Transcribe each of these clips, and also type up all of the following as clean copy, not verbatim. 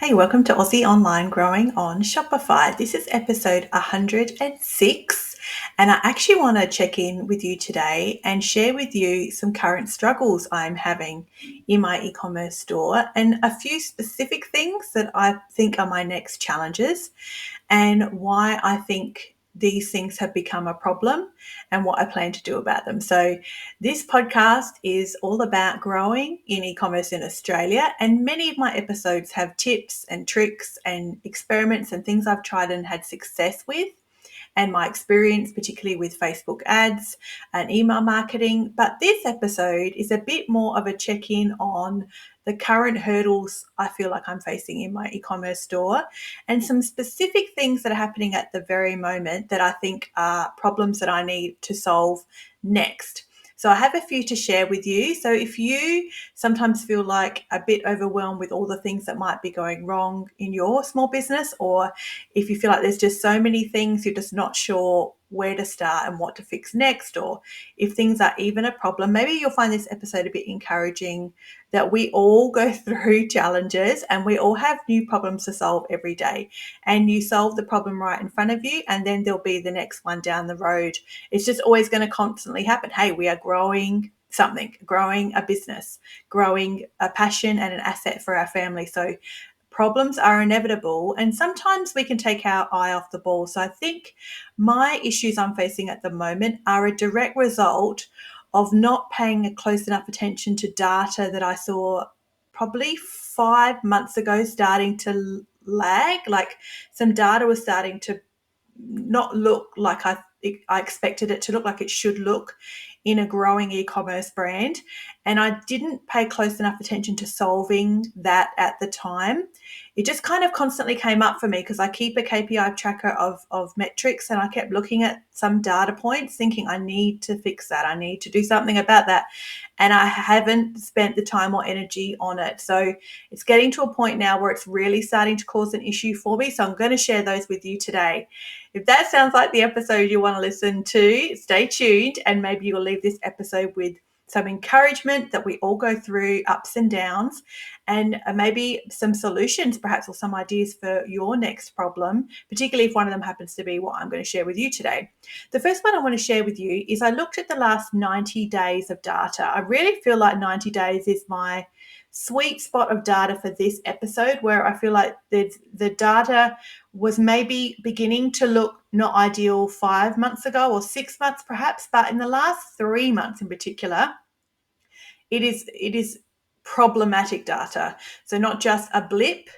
Hey, welcome to Aussie Online Growing on Shopify. This is episode 106, and I actually want to check in with you today and share with you some current struggles I'm having in my e-commerce store and a few specific things that I think are my next challenges and why I think these things have become a problem and what I plan to do about them. So, this podcast is all about growing in e-commerce in Australia, and many of my episodes have tips and tricks and experiments and things I've tried and had success with and my experience, particularly with Facebook ads and email marketing. But this episode is a bit more of a check-in on the current hurdles I feel like I'm facing in my e-commerce store and some specific things that are happening at the very moment that I think are problems that I need to solve next. So I have a few to share with you. So if you sometimes feel like a bit overwhelmed with all the things that might be going wrong in your small business, or if you feel like there's just so many things, you're just not sure where to start and what to fix next, or if things are even a problem, maybe you'll find this episode a bit encouraging that we all go through challenges and we all have new problems to solve every day. And you solve the problem right in front of you, and then there'll be the next one down the road. It's just always going to constantly happen. Hey, we are growing something, growing a business, growing a passion and an asset for our family. So problems are inevitable, and sometimes we can take our eye off the ball. So I think my issues I'm facing at the moment are a direct result of not paying a close enough attention to data that I saw probably 5 months ago starting to lag. Like, some data was starting to not look like I expected it to look, like it should look in a growing e-commerce brand. And I didn't pay close enough attention to solving that at the time. It just kind of constantly came up for me because I keep a KPI tracker of metrics, and I kept looking at some data points thinking I need to fix that. I need to do something about that. And I haven't spent the time or energy on it. So it's getting to a point now where it's really starting to cause an issue for me. So I'm going to share those with you today. If that sounds like the episode you want to listen to, stay tuned, and maybe you'll leave this episode with some encouragement that we all go through ups and downs, and maybe some solutions perhaps, or some ideas for your next problem, particularly if one of them happens to be what I'm going to share with you today. The first one I want to share with you is I looked at the last 90 days of data. I really feel like 90 days is my sweet spot of data for this episode, where I feel like the data was maybe beginning to look not ideal 5 months ago or 6 months perhaps, but in the last 3 months in particular, it is problematic data. So not just a blip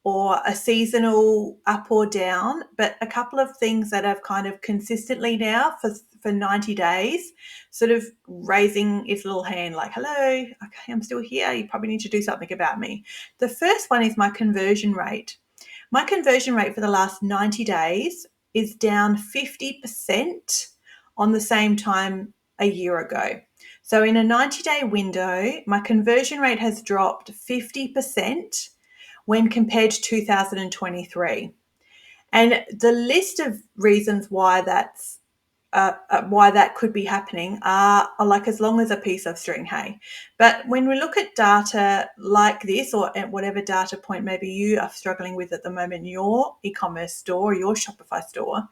or a seasonal up or down, but a couple of things that have kind of consistently now for 90 days, sort of raising its little hand like, hello, okay, I'm still here. You probably need to do something about me. The first one is my conversion rate. My conversion rate for the last 90 days is down 50% on the same time a year ago. So in a 90-day window, my conversion rate has dropped 50% when compared to 2023. And the list of reasons why why that could be happening are like as long as a piece of string, hey. But when we look at data like this, or at whatever data point maybe you are struggling with at the moment in your e-commerce store, your Shopify store,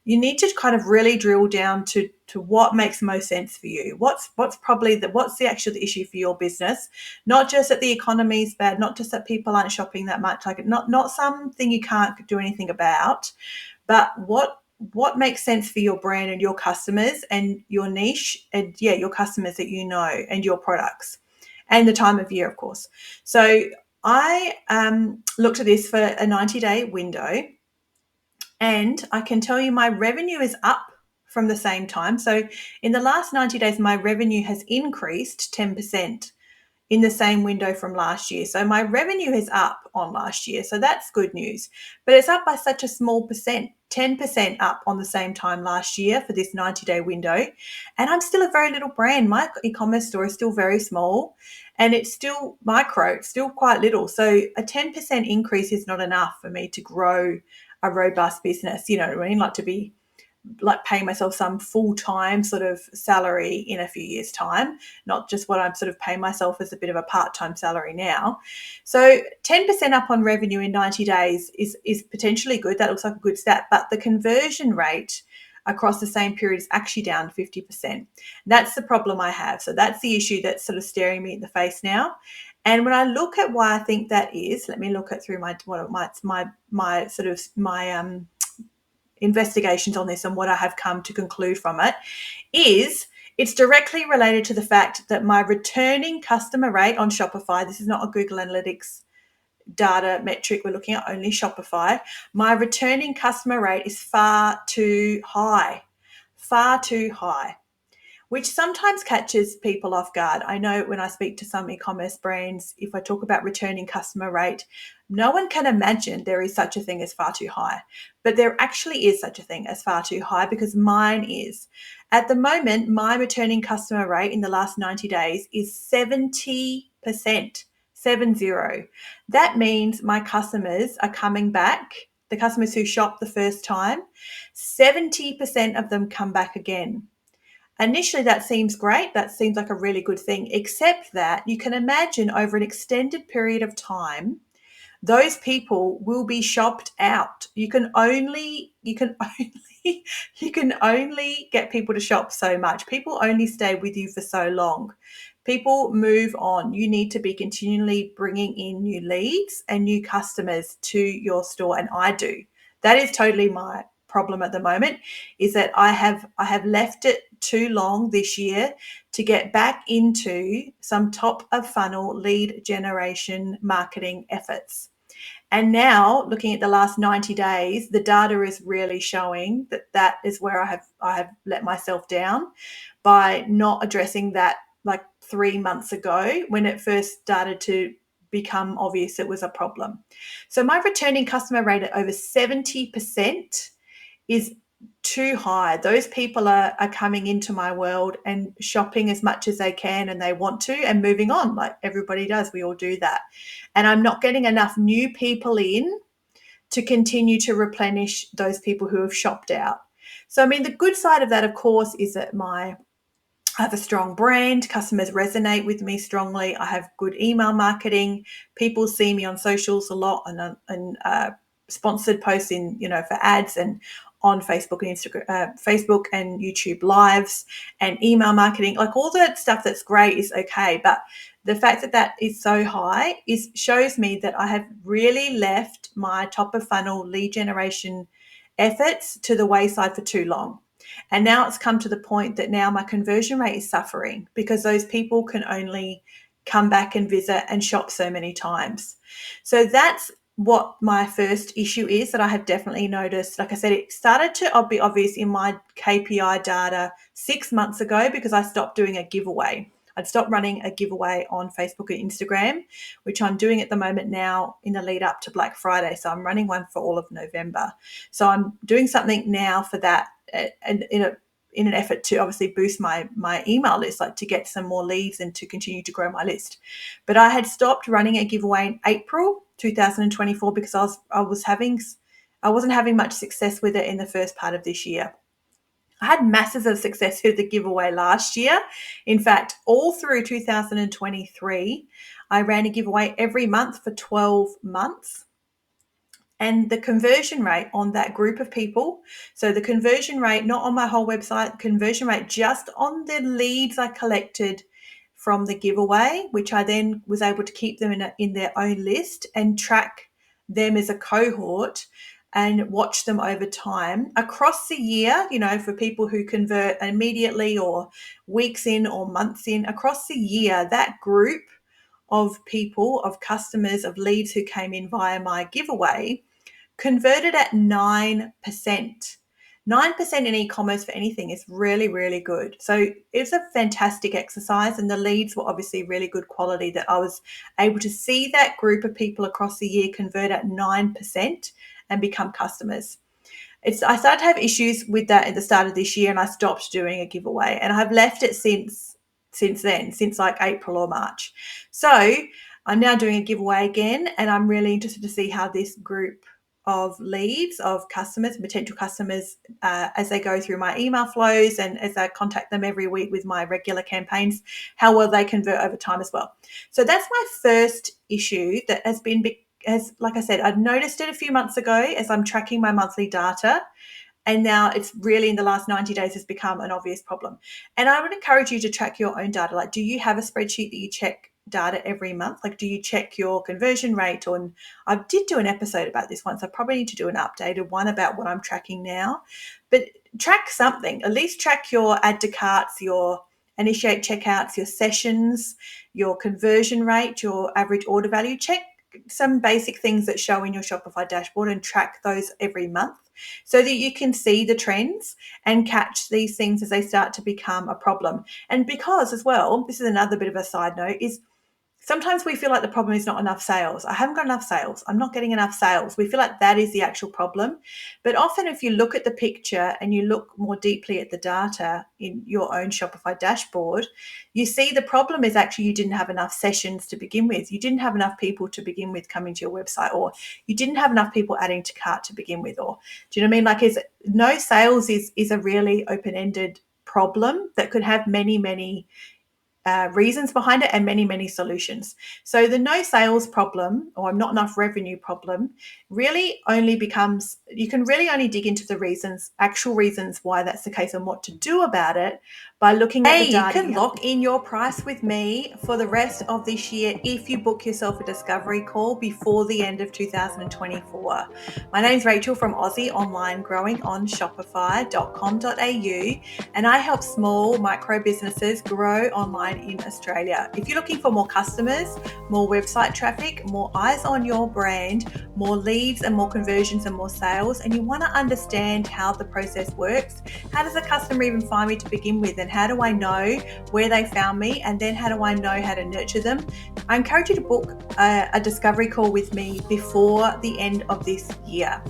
you need to kind of really drill down to what makes most sense for you. What's the actual issue for your business? Not just that the economy is bad, not just that people aren't shopping that much, like not something you can't do anything about, but what makes sense for your brand and your customers and your niche, and your customers that you know, and your products and the time of year, of course. So I looked at this for a 90-day window, and I can tell you my revenue is up from the same time. So in the last 90 days, my revenue has increased 10% in the same window from last year. So my revenue is up on last year. So that's good news. But it's up by such a small percent, 10% up on the same time last year for this 90-day window. And I'm still a very little brand. My e-commerce store is still very small, and it's still micro, it's still quite little. So a 10% increase is not enough for me to grow a robust business, you know what I mean? Like, to be like paying myself some full-time sort of salary in a few years' time, not just what I'm sort of paying myself as a bit of a part-time salary now. So 10% up on revenue in 90 days is potentially good. That looks like a good stat, but the conversion rate across the same period is actually down 50%. That's the problem I have. So that's the issue that's sort of staring me in the face now. And when I look at why I think that is, let me look at through my investigations on this and what I have come to conclude from it is it's directly related to the fact that my returning customer rate on Shopify, this is not a Google Analytics data metric, we're looking at only Shopify, my returning customer rate is far too high, which sometimes catches people off guard. I know when I speak to some e-commerce brands, if I talk about returning customer rate, no one can imagine there is such a thing as far too high. But there actually is such a thing as far too high because mine is. At the moment, my returning customer rate in the last 90 days is 70%, 70. That means my customers are coming back. The customers who shop the first time, 70% of them come back again. Initially, that seems great. That seems like a really good thing, except that you can imagine over an extended period of time, those people will be shopped out. You can only get people to shop so much. People only stay with you for so long. People move on. You need to be continually bringing in new leads and new customers to your store, and I do. That is totally my problem at the moment, is that I have left it too long this year to get back into some top of funnel lead generation marketing efforts. And now looking at the last 90 days, the data is really showing that is where I have let myself down by not addressing that like 3 months ago when it first started to become obvious it was a problem. So my returning customer rate at over 70% is too high. Those people are coming into my world and shopping as much as they can and they want to and moving on like everybody does. We all do that. And I'm not getting enough new people in to continue to replenish those people who have shopped out. So, I mean, the good side of that, of course, is that I have a strong brand. Customers resonate with me strongly. I have good email marketing. People see me on socials a lot and sponsored posts in, for ads and on Facebook and Instagram, Facebook and YouTube lives and email marketing. Like all that stuff that's great is okay, but the fact that is so high shows me that I have really left my top of funnel lead generation efforts to the wayside for too long. And now it's come to the point that now my conversion rate is suffering because those people can only come back and visit and shop so many times. So that's what my first issue is that I have definitely noticed. Like I said, it started to be obvious in my KPI data 6 months ago because I stopped doing a giveaway. I'd stopped running a giveaway on Facebook and Instagram, which I'm doing at the moment now in the lead up to Black Friday. So I'm running one for all of November. So I'm doing something now for that and in an effort to obviously boost my email list, like to get some more leads and to continue to grow my list. But I had stopped running a giveaway in April 2024 because I wasn't having much success with it in the first part of this year. I had masses of success with the giveaway last year. In fact, all through 2023, I ran a giveaway every month for 12 months. And the conversion rate on that group of people, so the conversion rate, not on my whole website, conversion rate just on the leads I collected from the giveaway, which I then was able to keep them in their own list and track them as a cohort and watch them over time across the year, for people who convert immediately or weeks in or months in, across the year, that group of people, of customers, of leads who came in via my giveaway converted at 9%. 9% in e-commerce for anything is really, really good. So it's a fantastic exercise, and the leads were obviously really good quality that I was able to see that group of people across the year convert at 9% and become customers. I started to have issues with that at the start of this year, and I stopped doing a giveaway, and I've left it since then, since like April or March. So I'm now doing a giveaway again, and I'm really interested to see how this group leads of customers, potential customers, as they go through my email flows and as I contact them every week with my regular campaigns, how well they convert over time as well. So that's my first issue that has been, as like I said, I'd noticed it a few months ago as I'm tracking my monthly data. And now it's really in the last 90 days has become an obvious problem. And I would encourage you to track your own data. Like, do you have a spreadsheet that you check data every month? Like, do you check your conversion rate? And I did do an episode about this once. I probably need to do an updated one about what I'm tracking now. But track something. At least track your add to carts, your initiate checkouts, your sessions, your conversion rate, your average order value. Check some basic things that show in your Shopify dashboard and track those every month so that you can see the trends and catch these things as they start to become a problem. And because as well, this is another bit of a side note, is sometimes we feel like the problem is not enough sales. I haven't got enough sales. I'm not getting enough sales. We feel like that is the actual problem. But often if you look at the picture and you look more deeply at the data in your own Shopify dashboard, you see the problem is actually you didn't have enough sessions to begin with. You didn't have enough people to begin with coming to your website, or you didn't have enough people adding to cart to begin with. Or do you know what I mean? Like, no sales is a really open-ended problem that could have many reasons behind it and many solutions. So the no sales problem or not enough revenue problem really only becomes, you can really only dig into the reasons, actual reasons why that's the case and what to do about it by looking at the data. You can lock in your price with me for the rest of this year if you book yourself a discovery call before the end of 2024. My name's Rachel from Aussie Online Growing on Shopify.com.au, and I help small micro businesses grow online in Australia. If you're looking for more customers, more website traffic, more eyes on your brand, more leads and more conversions and more sales, and you want to understand how the process works, how does a customer even find me to begin with, and how do I know where they found me, and then how do I know how to nurture them, I encourage you to book a discovery call with me before the end of this year.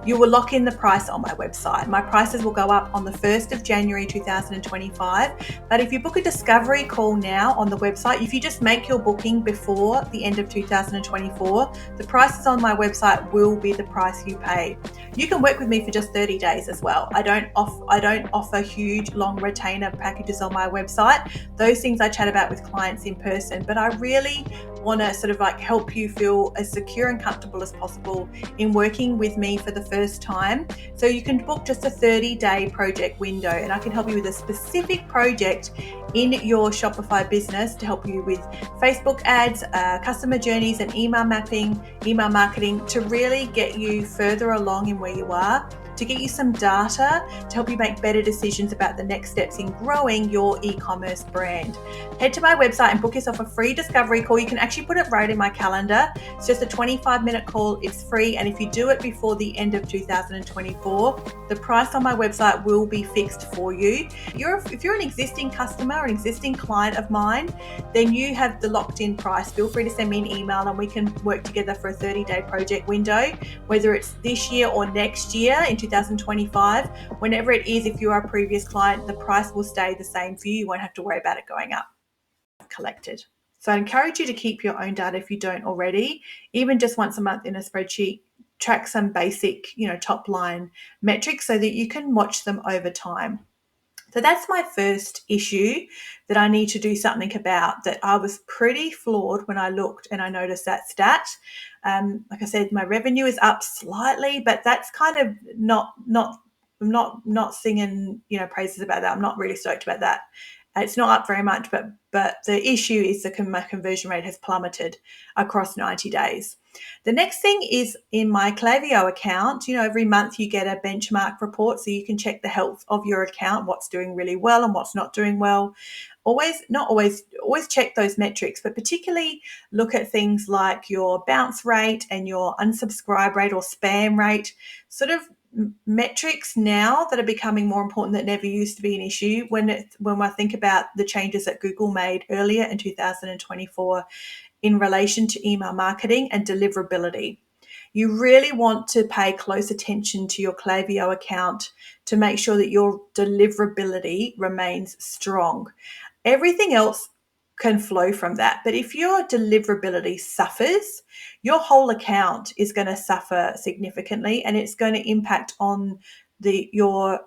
You will lock in the price on my website. My prices will go up on the 1st of January 2025, but if you book a discovery call now on the website, if you just make your booking before the end of 2024, the prices on my website will be the price you pay. You can work with me for just 30 days as well. I don't offer huge long retainer packages on my website. Those things I chat about with clients in person, but I really want to sort of like help you feel as secure and comfortable as possible in working with me for the first time. So you can book just a 30-day project window, and I can help you with a specific project in your Shopify business to help you with Facebook ads, customer journeys, and email mapping, email marketing to really get you further along in where you are, to get you some data to help you make better decisions about the next steps in growing your e-commerce brand. Head to my website and book yourself a free discovery call. You can actually put it right in my calendar. It's just a 25-minute call. It's free. And if you do it before the end of 2024, the price on my website will be fixed for you. If you're an existing customer or an existing client of mine, then you have the locked-in price. Feel free to send me an email and we can work together for a 30-day project window, whether it's this year or next year in 2025. Whenever it is, if you are a previous client, the price will stay the same for you. You won't have to worry about it going up. Collected. So I encourage you to keep your own data if you don't already, even just once a month in a spreadsheet. Track some basic, top line metrics so that you can watch them over time. So that's my first issue that I need to do something about, that I was pretty flawed when I looked and I noticed that stat. Like I said, my revenue is up slightly, but that's kind of I'm not singing, praises about that. I'm not really stoked about that. It's not up very much, but the issue is my conversion rate has plummeted across 90 days. The next thing is in my Klaviyo account. Every month you get a benchmark report so you can check the health of your account, what's doing really well and what's not doing well. Always check those metrics, but particularly look at things like your bounce rate and your unsubscribe rate or spam rate, sort of metrics now that are becoming more important that never used to be an issue when I think about the changes that Google made earlier in 2024 in relation to email marketing and deliverability. You really want to pay close attention to your Klaviyo account to make sure that your deliverability remains strong. Everything else can flow from that. But if your deliverability suffers, your whole account is going to suffer significantly, and it's going to impact on your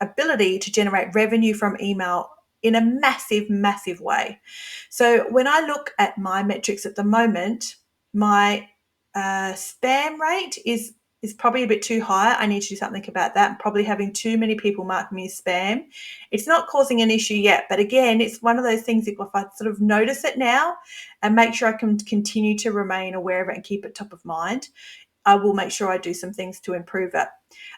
ability to generate revenue from email in a massive, massive way. So when I look at my metrics at the moment, my spam rate is probably a bit too high. I need to do something about that. I'm probably having too many people mark me as spam. It's not causing an issue yet, but again, it's one of those things that if I sort of notice it now and make sure I can continue to remain aware of it and keep it top of mind, I will make sure I do some things to improve it.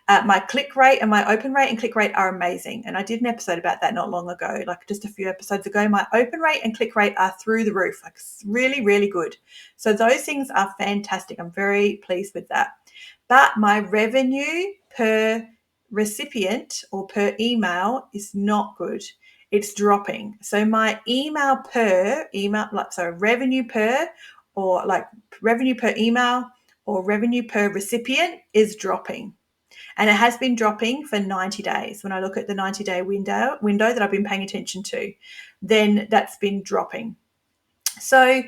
My click rate and my open rate and click rate are amazing. And I did an episode about that not long ago, like just a few episodes ago. My open rate and click rate are through the roof, like really, really good. So those things are fantastic. I'm very pleased with that. But my revenue per recipient or per email is not good. It's dropping. So my revenue per, or like revenue per email or revenue per recipient is dropping. And it has been dropping for 90 days. When I look at the 90-day window that I've been paying attention to, then that's been dropping. So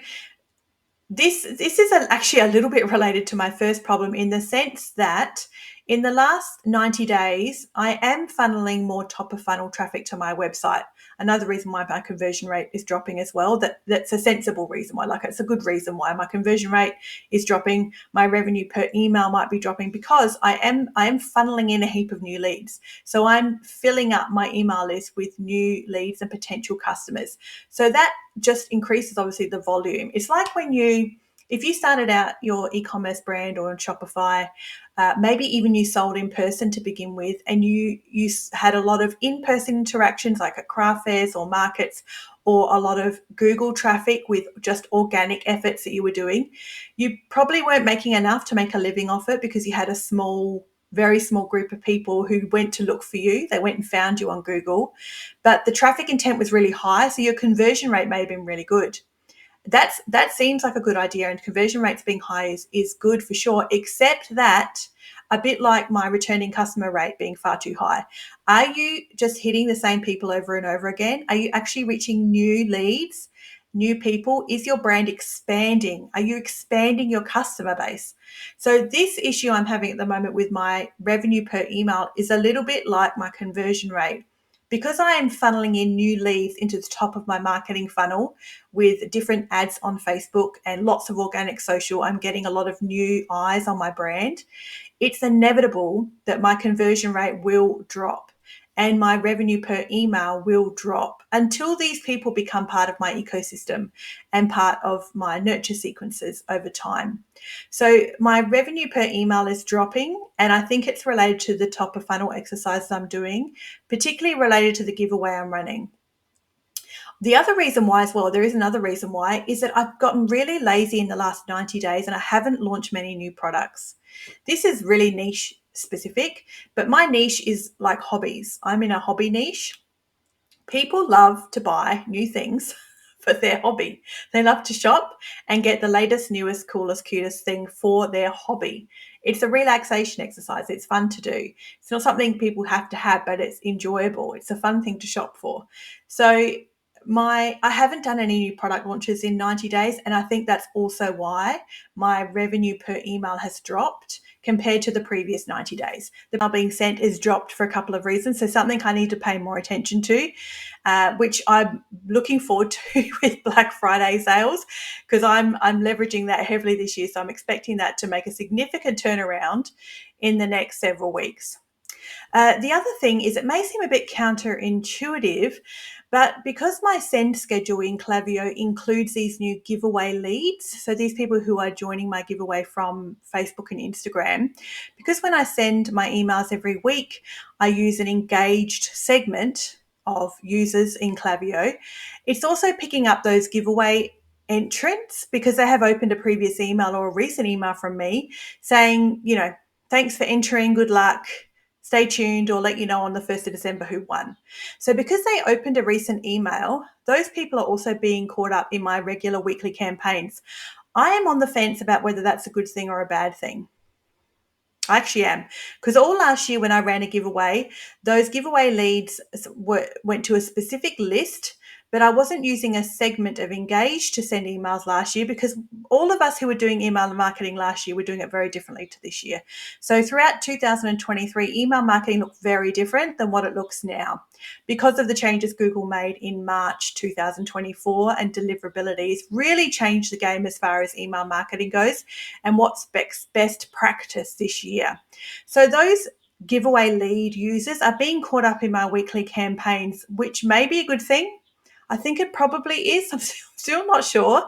this is actually a little bit related to my first problem, in the sense that in the last 90 days, I am funneling more top of funnel traffic to my website. Another reason why my conversion rate is dropping as well, that's a sensible reason why, like it's a good reason why my conversion rate is dropping. My revenue per email might be dropping because I am funneling in a heap of new leads. So I'm filling up my email list with new leads and potential customers. So that just increases obviously the volume. It's like if you started out your e-commerce brand or on Shopify, maybe even you sold in person to begin with, and you had a lot of in-person interactions like at craft fairs or markets, or a lot of Google traffic with just organic efforts that you were doing, you probably weren't making enough to make a living off it because you had a very small group of people who went to look for you. They went and found you on Google, but the traffic intent was really high, so your conversion rate may have been really good. That seems like a good idea, and conversion rates being high is good for sure, except that a bit like my returning customer rate being far too high. Are you just hitting the same people over and over again? Are you actually reaching new leads, new people? Is your brand expanding? Are you expanding your customer base? So this issue I'm having at the moment with my revenue per email is a little bit like my conversion rate. Because I am funneling in new leads into the top of my marketing funnel with different ads on Facebook and lots of organic social, I'm getting a lot of new eyes on my brand. It's inevitable that my conversion rate will drop and my revenue per email will drop until these people become part of my ecosystem and part of my nurture sequences over time. So my revenue per email is dropping, and I think it's related to the top of funnel exercises I'm doing, particularly related to the giveaway I'm running. The other reason why as well, there is another reason why, is that I've gotten really lazy in the last 90 days and I haven't launched many new products. This is really niche specific, but my niche is like hobbies. I'm in a hobby niche. People love to buy new things for their hobby. They love to shop and get the latest, newest, coolest, cutest thing for their hobby. It's a relaxation exercise. It's fun to do. It's not something people have to have, but it's enjoyable. It's a fun thing to shop for. So I haven't done any new product launches in 90 days, and I think that's also why my revenue per email has dropped compared to the previous 90 days. The email being sent is dropped for a couple of reasons. So something I need to pay more attention to, which I'm looking forward to with Black Friday sales, because I'm leveraging that heavily this year. So I'm expecting that to make a significant turnaround in the next several weeks. The other thing is, it may seem a bit counterintuitive, but because my send schedule in Klaviyo includes these new giveaway leads, so these people who are joining my giveaway from Facebook and Instagram, because when I send my emails every week, I use an engaged segment of users in Klaviyo, it's also picking up those giveaway entrants because they have opened a previous email or a recent email from me saying, thanks for entering, good luck, stay tuned, or let you know on the 1st of December who won. So because they opened a recent email, those people are also being caught up in my regular weekly campaigns. I am on the fence about whether that's a good thing or a bad thing. I actually am, because all last year when I ran a giveaway, those giveaway leads went to a specific list but I wasn't using a segment of engaged to send emails last year because all of us who were doing email marketing last year were doing it very differently to this year. So throughout 2023, email marketing looked very different than what it looks now because of the changes Google made in March 2024, and deliverabilities really changed the game as far as email marketing goes and what's best practice this year. So those giveaway lead users are being caught up in my weekly campaigns, which may be a good thing. I think it probably is. I'm still not sure.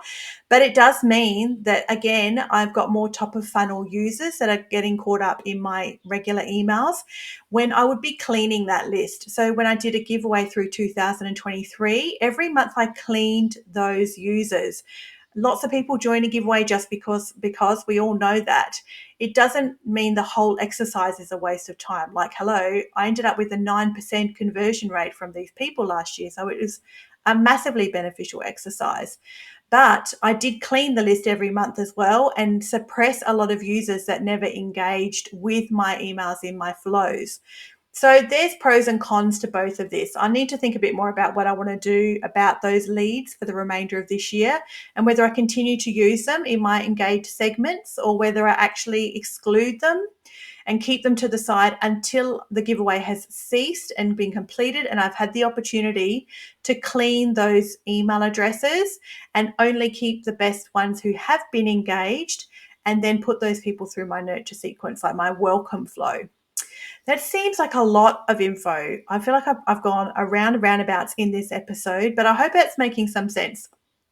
But it does mean that, again, I've got more top of funnel users that are getting caught up in my regular emails when I would be cleaning that list. So when I did a giveaway through 2023, every month I cleaned those users. Lots of people join a giveaway just because we all know that. It doesn't mean the whole exercise is a waste of time. Like, hello, I ended up with a 9% conversion rate from these people last year. So it was a massively beneficial exercise. But I did clean the list every month as well and suppress a lot of users that never engaged with my emails in my flows. So there's pros and cons to both of this. I need to think a bit more about what I want to do about those leads for the remainder of this year, and whether I continue to use them in my engaged segments or whether I actually exclude them and keep them to the side until the giveaway has ceased and been completed and I've had the opportunity to clean those email addresses and only keep the best ones who have been engaged, and then put those people through my nurture sequence, like my welcome flow. That seems like a lot of info. I feel like I've gone around and roundabouts in this episode, but I hope it's making some sense.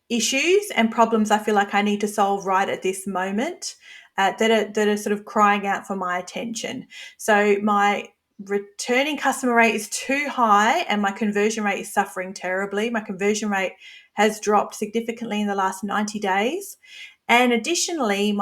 Issues and problems I feel like I need to solve right at this moment, that are sort of crying out for my attention. So my returning customer rate is too high and my conversion rate is suffering terribly. My conversion rate has dropped significantly in the last 90 days. And additionally,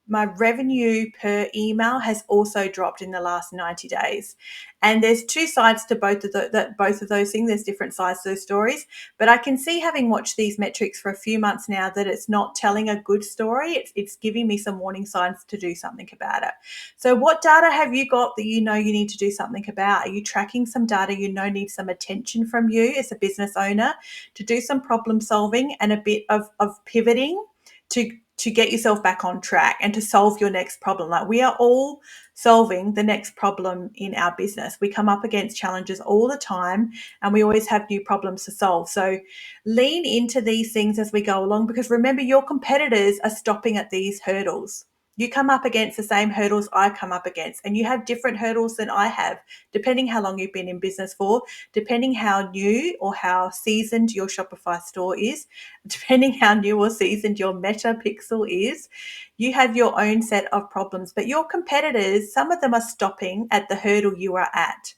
my revenue per email has also dropped in the last 90 days. And there's two sides to both of those things. There's different sides to those stories. But I can see, having watched these metrics for a few months now, that it's not telling a good story. It's giving me some warning signs to do something about it. So what data have you got that you know you need to do something about? Are you tracking some data you know needs some attention from you as a business owner to do some problem solving and a bit of pivoting to get yourself back on track and to solve your next problem? Like, we are all solving the next problem in our business. We come up against challenges all the time and we always have new problems to solve. So lean into these things as we go along, because remember, your competitors are stopping at these hurdles. You come up against the same hurdles I come up against, and you have different hurdles than I have, depending how long you've been in business for, depending how new or how seasoned your Shopify store is, depending how new or seasoned your Meta Pixel is. You have your own set of problems, but your competitors, some of them are stopping at the hurdle you are at.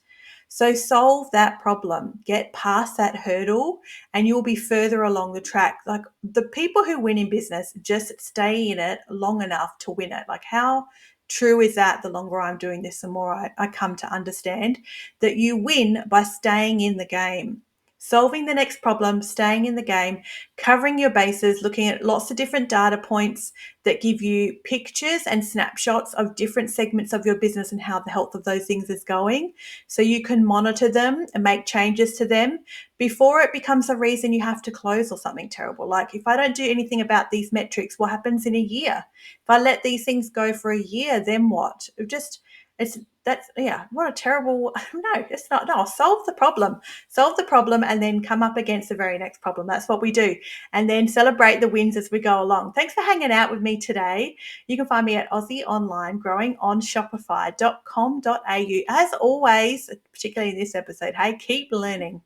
So solve that problem, get past that hurdle, and you'll be further along the track. Like, the people who win in business just stay in it long enough to win it. Like, how true is that? The longer I'm doing this, the more I come to understand that you win by staying in the game. Solving the next problem, staying in the game, covering your bases, looking at lots of different data points that give you pictures and snapshots of different segments of your business and how the health of those things is going, so you can monitor them and make changes to them before it becomes a reason you have to close or something terrible. Like, if I don't do anything about these metrics, what happens in a year? If I let these things go for a year, then what? What a terrible, no, it's not. No, solve the problem and then come up against the very next problem. That's what we do. And then celebrate the wins as we go along. Thanks for hanging out with me today. You can find me at Aussie Online Growing on Shopify.com.au. As always, particularly in this episode, hey, keep learning.